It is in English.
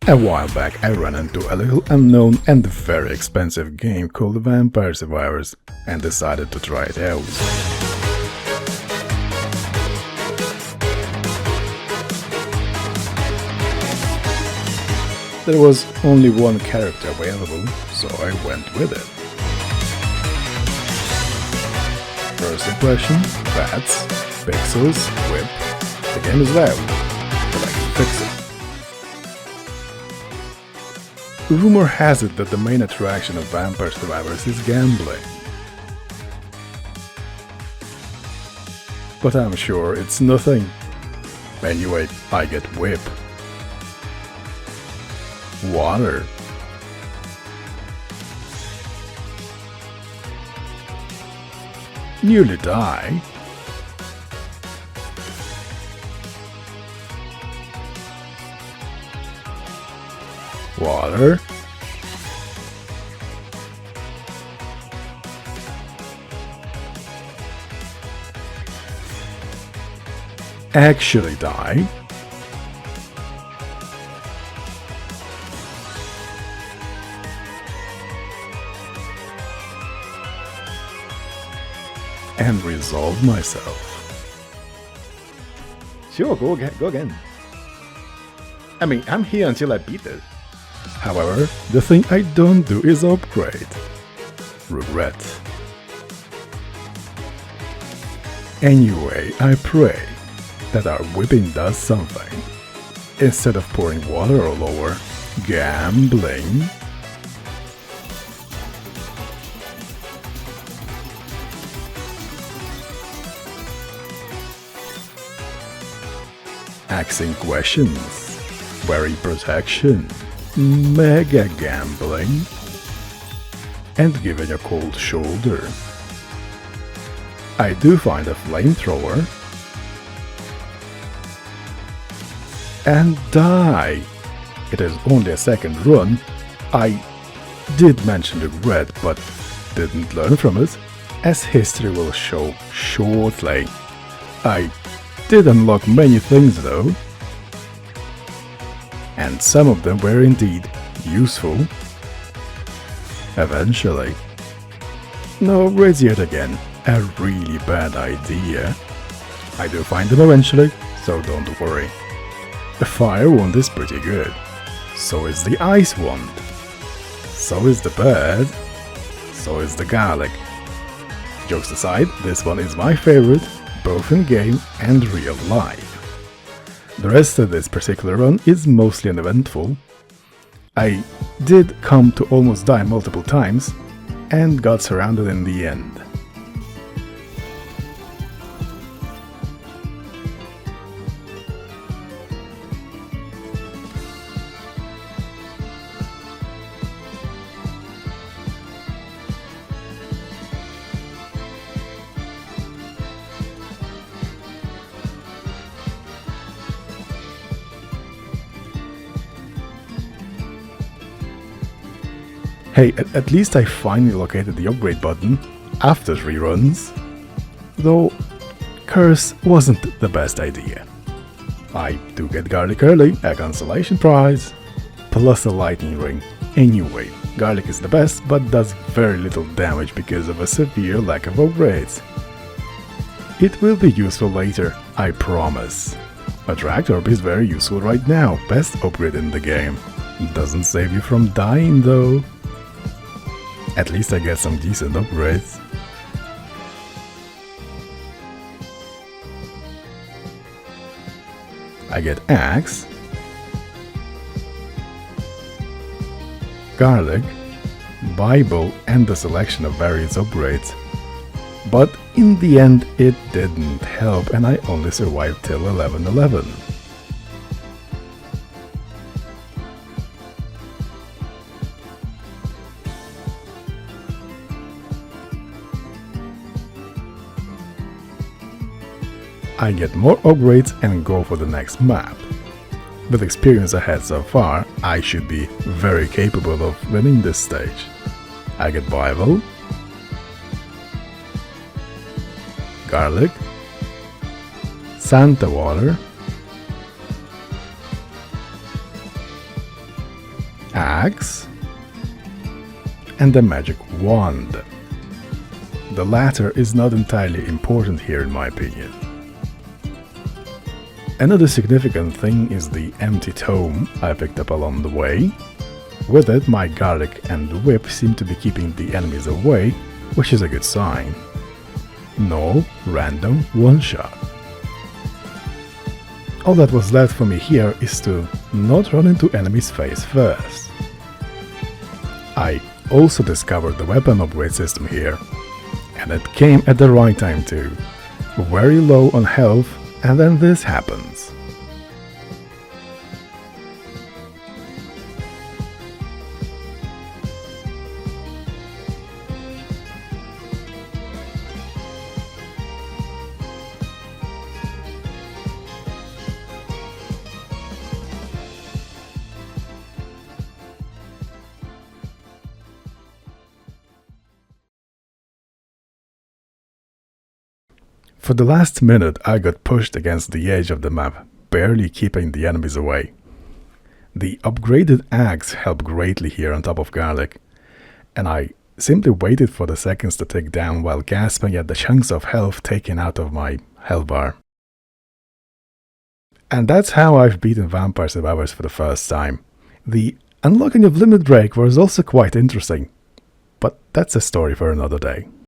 A while back I ran into a little unknown and very expensive game called Vampire Survivors and decided to try it out. There was only one character available, so I went with it. First impression, rats, pixels, whip. The game is loud, but I can fix it. Rumor has it that the main attraction of Vampire Survivors is gambling. But I'm sure it's nothing. Anyway, I get whip. Water. Nearly die. Water. Actually die. And resolve myself. Sure, go again. I mean, I'm here until I beat it. However, the thing I don't do is upgrade. Regret. Anyway, I pray that our whipping does something. Instead of pouring water all over, gambling. Asking questions, wearing protection, mega gambling, and giving a cold shoulder. I do find a flamethrower and die. It is only a second run. I did mention regret, but didn't learn from it, as history will show shortly. I did unlock many things though, and some of them were indeed useful. Eventually. No, raise yet again, a really bad idea. I do find them eventually, so don't worry. The fire wand is pretty good, so is the ice wand, so is the bird, so is the garlic. Jokes aside, this one is my favorite, both in game and real life. The rest of this particular run is mostly uneventful. I did come to almost die multiple times, and got surrounded in the end. Hey, at least I finally located the upgrade button after 3 runs. Though, curse wasn't the best idea. I do get garlic early, a consolation prize, plus a lightning ring. Anyway, garlic is the best, but does very little damage because of a severe lack of upgrades. It will be useful later, I promise. A tractor is very useful right now, best upgrade in the game. Doesn't save you from dying though. At least I get some decent upgrades. I get axe, garlic, Bible, and a selection of various upgrades. But in the end it didn't help and I only survived till 11:11. I get more upgrades and go for the next map. With experience ahead so far, I should be very capable of winning this stage. I get Bible, garlic, Santa water, axe, and a magic wand. The latter is not entirely important here in my opinion. Another significant thing is the empty tome I picked up along the way. With it, my garlic and whip seem to be keeping the enemies away, which is a good sign. No random one-shot. All that was left for me here is to not run into enemies face first. I also discovered the weapon upgrade system here, and it came at the right time too. Very low on health, and then this happens. For the last minute, I got pushed against the edge of the map, barely keeping the enemies away. The upgraded axe helped greatly here on top of garlic, and I simply waited for the seconds to tick down while gasping at the chunks of health taken out of my health bar. And that's how I've beaten Vampire Survivors for the first time. The unlocking of Limit Break was also quite interesting, but that's a story for another day.